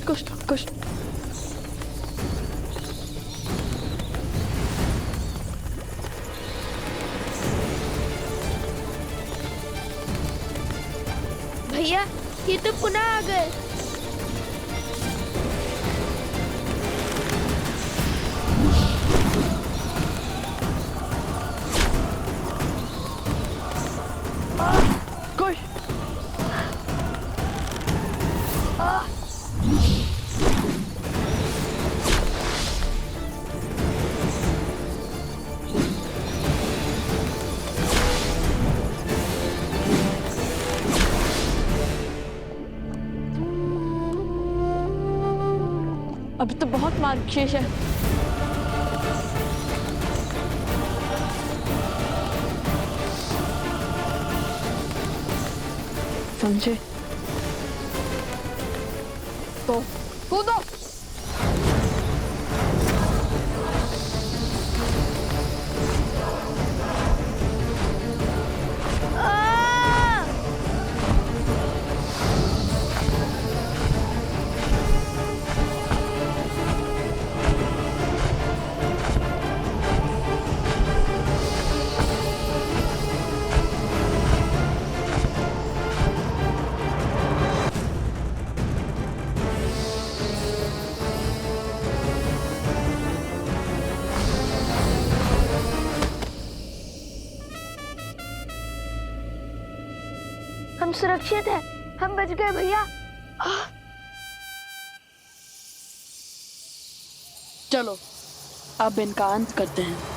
कष्ट कष्ट। भैया ये तो पुनः आ गए। कुश अभी तो बहुत मार्ग शेष है। समझे तो कूदो। हम सुरक्षित हैं, हम बच गए भैया। चलो अब इनका अंत करते हैं।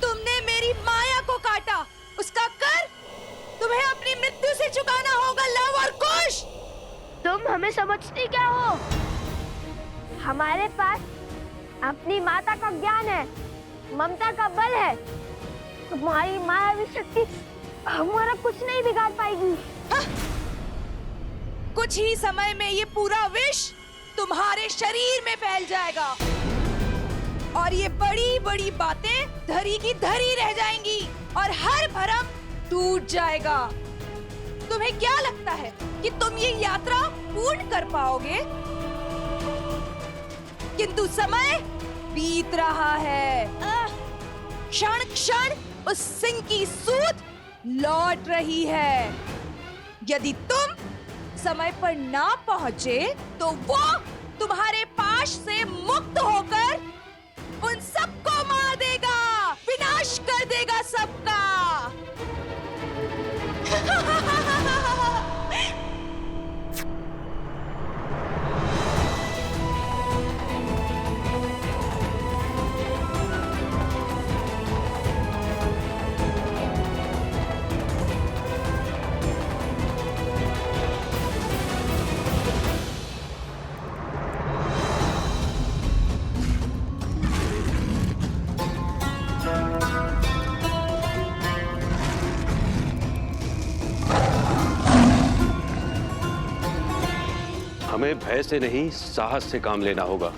तुमने मेरी माया को काटा, उसका कर तुम्हें अपनी मृत्यु से चुकाना होगा लव और कुश। तुम हमें समझती क्या हो? हमारे पास अपनी माता का ज्ञान है, ममता का बल है। तुम्हारी मायावी शक्ति हमारा कुछ नहीं बिगाड़ पाएगी। कुछ ही समय में ये पूरा विष तुम्हारे शरीर में फैल जाएगा और ये बड़ी बड़ी बातें धरी की धरी रह जाएंगी और हर भरम टूट जाएगा। तुम्हें क्या लगता है कि तुम ये यात्रा पूर्ण कर पाओगे? किंतु समय बीत रहा है। क्षण क्षण उस सिंह की सूंड लौट रही है। यदि तुम समय पर ना पहुंचे तो वो तुम्हारे पाश से मुक्त होकर उन सबको मार देगा, विनाश कर देगा सबका। हमें भय से नहीं, साहस से काम लेना होगा।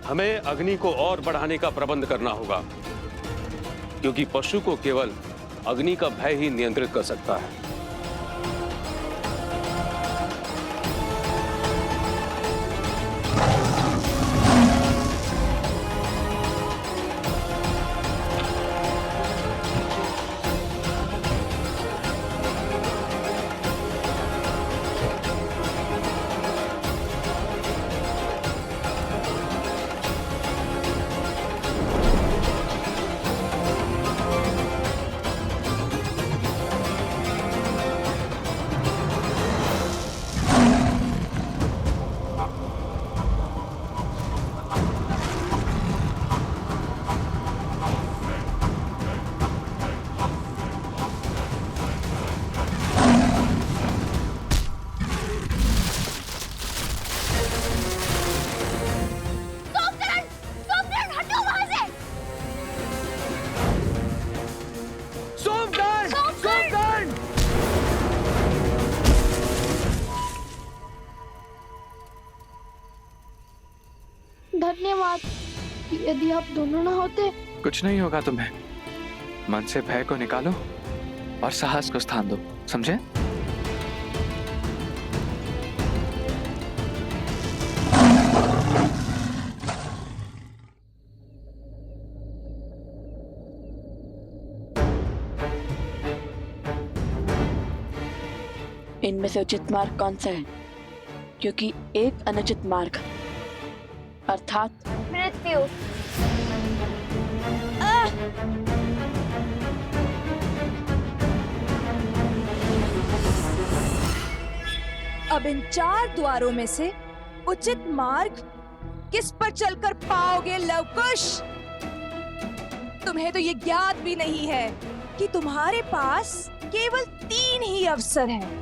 हमें अग्नि को और बढ़ाने का प्रबंध करना होगा, क्योंकि पशु को केवल अग्नि का भय ही नियंत्रित कर सकता है। धन्यवाद। यदि आप दोनों ना होते। कुछ नहीं होगा तुम्हें। मन से भय को निकालो और साहस को स्थान दो, समझे? इनमें से उचित मार्ग कौन सा है? क्योंकि एक अनुचित मार्ग अर्थात मृत्यु। अब इन 4 द्वारों में से उचित मार्ग किस पर चलकर पाओगे लवकुश? तुम्हें तो ये ज्ञात भी नहीं है कि तुम्हारे पास केवल 3 ही अवसर हैं।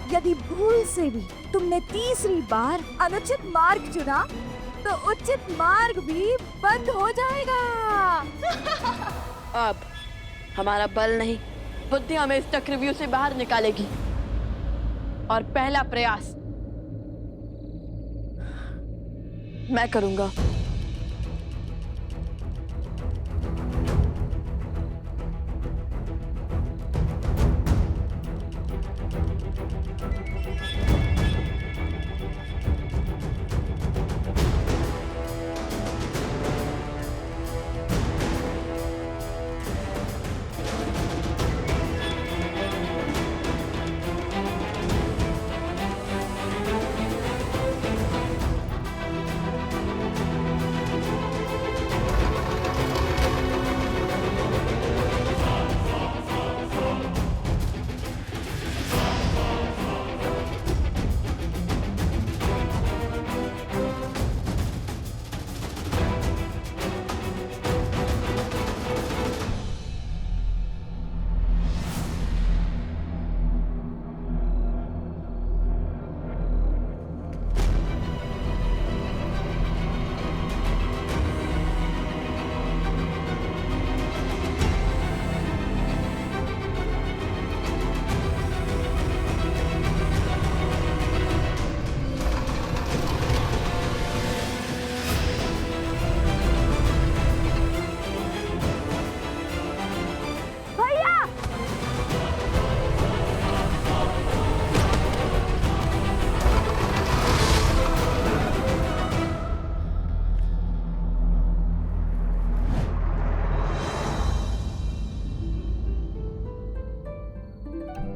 यदि भूल से भी तुमने तीसरी बार अनुचित मार्ग चुना तो उचित मार्ग भी बंद हो जाएगा। अब हमारा बल नहीं, बुद्धि हमें इस चक्रव्यूह से बाहर निकालेगी। और पहला प्रयास मैं करूंगा।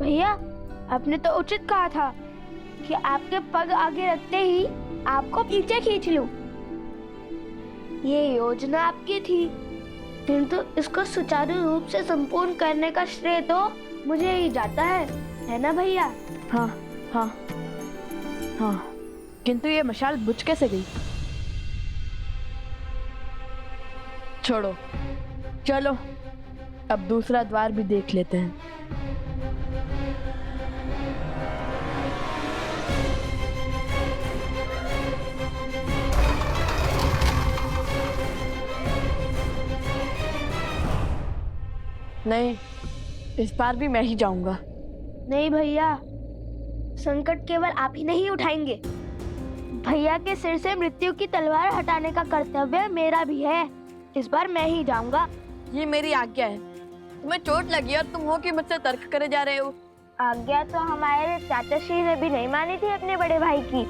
भैया, आपने तो उचित कहा था कि आपके पग आगे रखते ही आपको पीछे खींच लूं। ये योजना आपकी थी, किंतु इसको सुचारू रूप से संपूर्ण करने का श्रेय तो मुझे ही जाता है ना भैया? हाँ हाँ हाँ, किंतु ये मशाल बुझ कैसे गई? छोड़ो, चलो अब दूसरा द्वार भी देख लेते हैं। नहीं, इस बार भी मैं ही जाऊंगा। नहीं भैया, संकट केवल आप ही नहीं उठाएंगे। भैया के सिर से मृत्यु की तलवार हटाने का कर्तव्य मेरा भी है। इस बार मैं ही जाऊंगा। ये मेरी आज्ञा है। तुम्हें चोट लगी और तुम हो कि मुझसे तर्क करे जा रहे हो। आज्ञा तो हमारे चाचा श्री ने भी नहीं मानी थी अपने बड़े भाई की।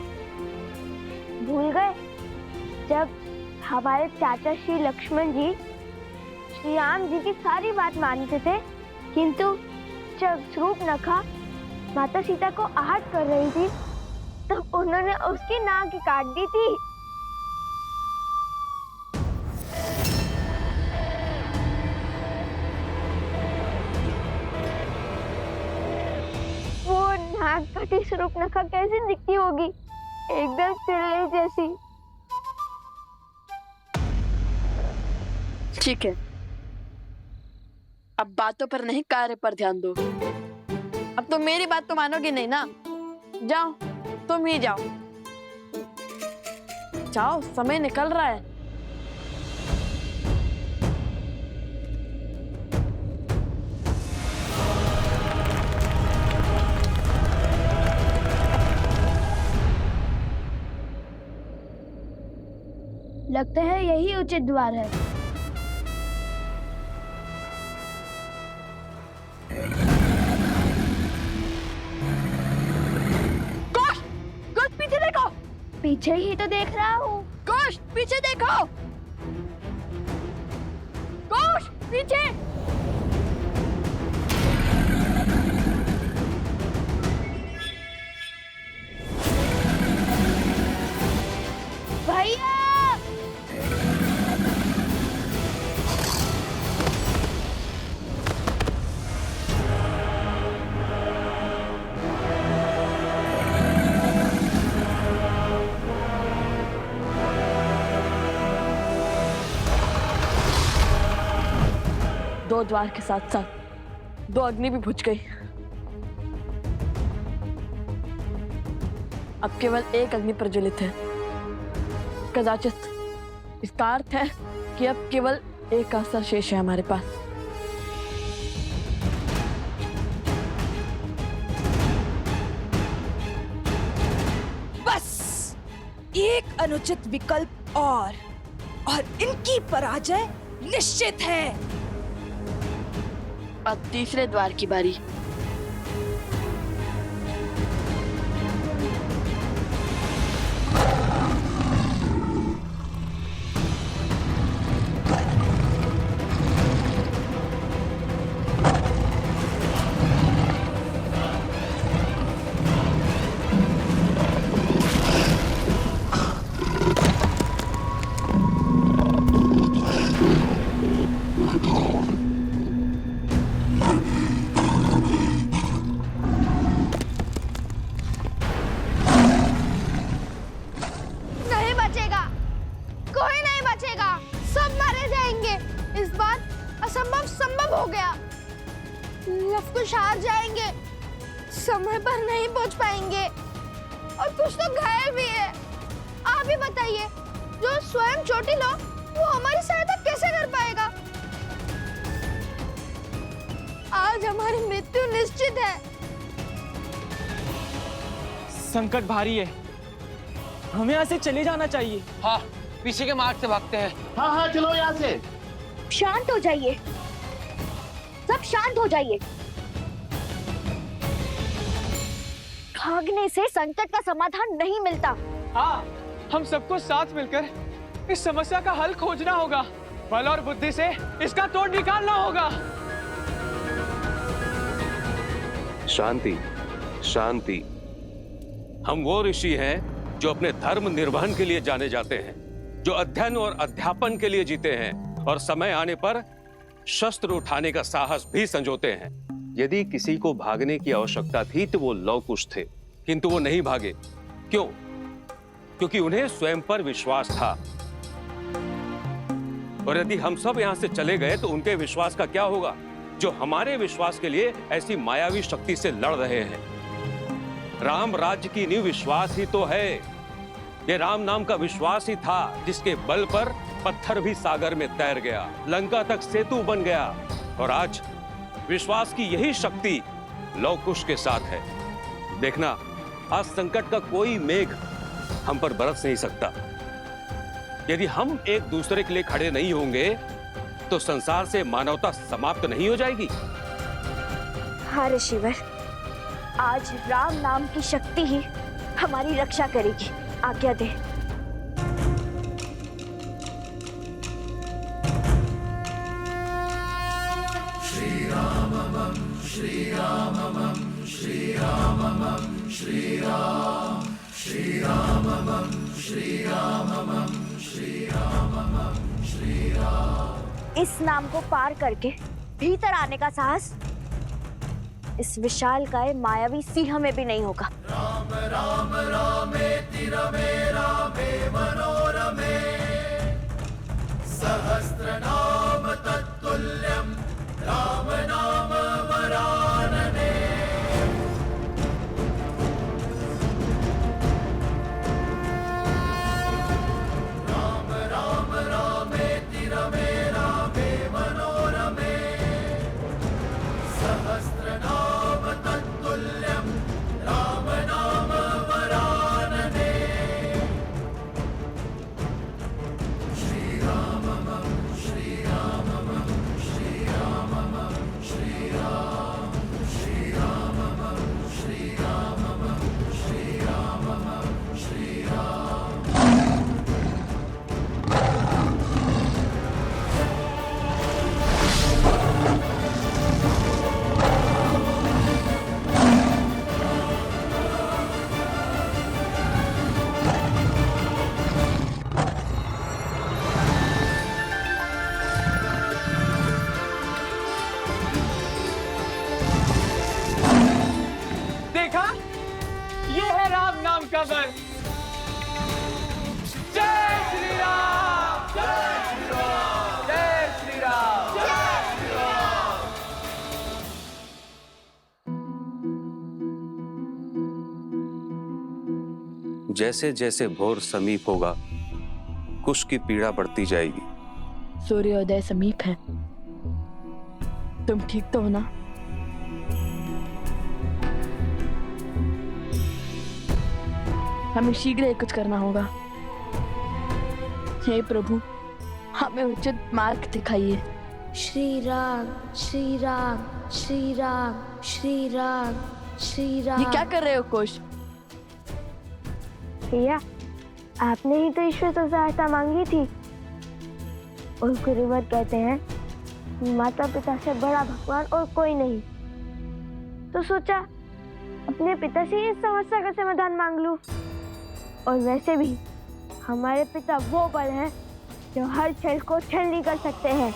भूल गए जब हमारे चाचा श्री लक्ष्मण जी श्री राम जी की सारी बात मानते थे, किंतु जब शूर्पणखा माता सीता को आहत कर रही थी तब उन्होंने उसकी नाक काट दी थी। वो नाक कटी शूर्पणखा कैसी दिखती होगी? एकदम चिड़ै जैसी। ठीक है, अब बातों पर नहीं कार्य पर ध्यान दो। अब तो मेरी बात तो मानोगे नहीं ना? जाओ, तुम ही जाओ। जाओ, समय निकल रहा है। लगता है यही उचित द्वार है। गोश, गोश पीछे देखो। पीछे ही तो देख रहा हूँ। गोश पीछे देखो। गोश पीछे। भैया दो द्वार के साथ साथ दो अग्नि भी बुझ गई। अब केवल एक अग्नि प्रज्वलित है। कदाचित इसका अर्थ है कि अब केवल एक अवसर शेष है हमारे पास। बस एक अनुचित विकल्प और इनकी पराजय निश्चित है। अब तीसरे द्वार की बारी। नहीं बचेगा, कोई नहीं बचेगा, सब मारे जाएंगे। इस बार असंभव संभव हो गया। लवकुश हार जाएंगे, समय पर नहीं पहुंच पाएंगे और कुछ तो घायल भी है। आप ही बताइए, जो स्वयं चोटिल हो वो हमारी सहायता कैसे कर पाएगा? आज हमारी मृत्यु निश्चित है। संकट भारी है, हमें यहाँ से चले जाना चाहिए। हाँ, पीछे के मार्ग से भागते हैं। हाँ हाँ चलो यहाँ से। शांत हो जाइए, सब शांत हो जाइए। भागने से संकट का समाधान नहीं मिलता। हाँ, हम सबको साथ मिलकर इस समस्या का हल खोजना होगा। बल और बुद्धि से इसका तोड़ निकालना होगा। शांति, शांति। हम वो ऋषि हैं जो अपने धर्म निर्वहन के लिए जाने जाते हैं, जो अध्ययन और अध्यापन के लिए जीते हैं और समय आने पर शस्त्र उठाने का साहस भी संजोते हैं। यदि किसी को भागने की आवश्यकता थी तो वो लवकुश थे, किंतु वो नहीं भागे। क्यों? क्योंकि उन्हें स्वयं पर विश्वास था। और यदि हम सब यहां से चले गए तो उनके विश्वास का क्या होगा, जो हमारे विश्वास के लिए ऐसी मायावी शक्ति से लड़ रहे हैं। राम राज्य की नींव विश्वास ही तो है। ये राम नाम का विश्वास ही था जिसके बल पर पत्थर भी सागर में तैर गया, लंका तक सेतु बन गया। और आज विश्वास की यही शक्ति लवकुश के साथ है। देखना, आज संकट का कोई मेघ हम पर बरस नहीं सकता। यदि हम एक दूसरे के लिए खड़े नहीं होंगे तो संसार से मानवता समाप्त नहीं हो जाएगी। हाँ ऋषिवर, आज राम नाम की शक्ति ही हमारी रक्षा करेगी। आज्ञा दे। इस नाम को पार करके भीतर आने का साहस इस विशालकाय मायावी सिंह में भी नहीं होगा। राम राम रामेति रमे रामे मनोरमे सहस्रनाम तत्तुल्यं राम नाम वरानने। राम राम रामेति रमे रामे मनोरमे सहस्रनाम तत्तुल्यं राम नाम वरानने। राम नाम का बल। जय श्री राम, जय श्री राम, जय श्री राम, जय श्री राम। जैसे जैसे भोर समीप होगा, कुश की पीड़ा बढ़ती जाएगी। सूर्योदय समीप है। तुम ठीक तो हो ना? हमें शीघ्र ही कुछ करना होगा। हे प्रभु, हमें उचित मार्ग दिखाइए। श्री राम, श्री राम, श्री राम, श्री राम, श्री राम। ये क्या कर रहे हो कुश? भैया, आपने ही तो ईश्वर से सहायता मांगी थी। और गुरुवर कहते हैं माता पिता से बड़ा भगवान और कोई नहीं। तो सोचा अपने पिता से इस समस्या का समाधान मांग लूं। और वैसे भी हमारे पिता वो बल हैं जो हर छल को छलनी कर सकते हैं।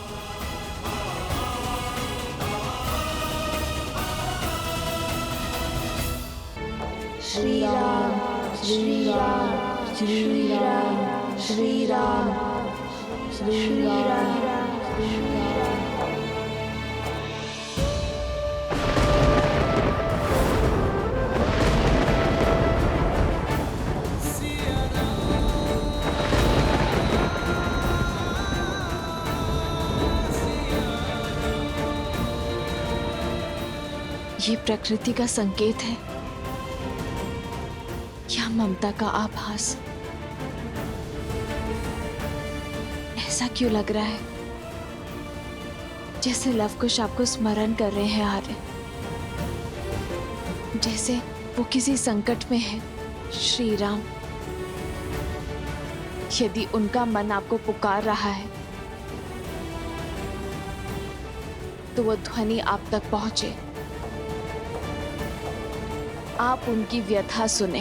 श्री राम, श्री राम, श्री राम, श्री राम, श्री राम, श्री राम। ये प्रकृति का संकेत है या ममता का आभास? ऐसा क्यों लग रहा है जैसे लव कुश आपको स्मरण कर रहे हैं आर्य, जैसे वो किसी संकट में है। श्री राम, यदि उनका मन आपको पुकार रहा है तो वो ध्वनि आप तक पहुंचे, आप उनकी व्यथा सुने।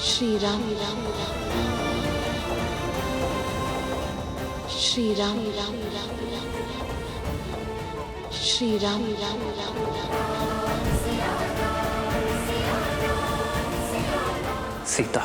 श्री राम, श्री राम, श्री राम। सीता,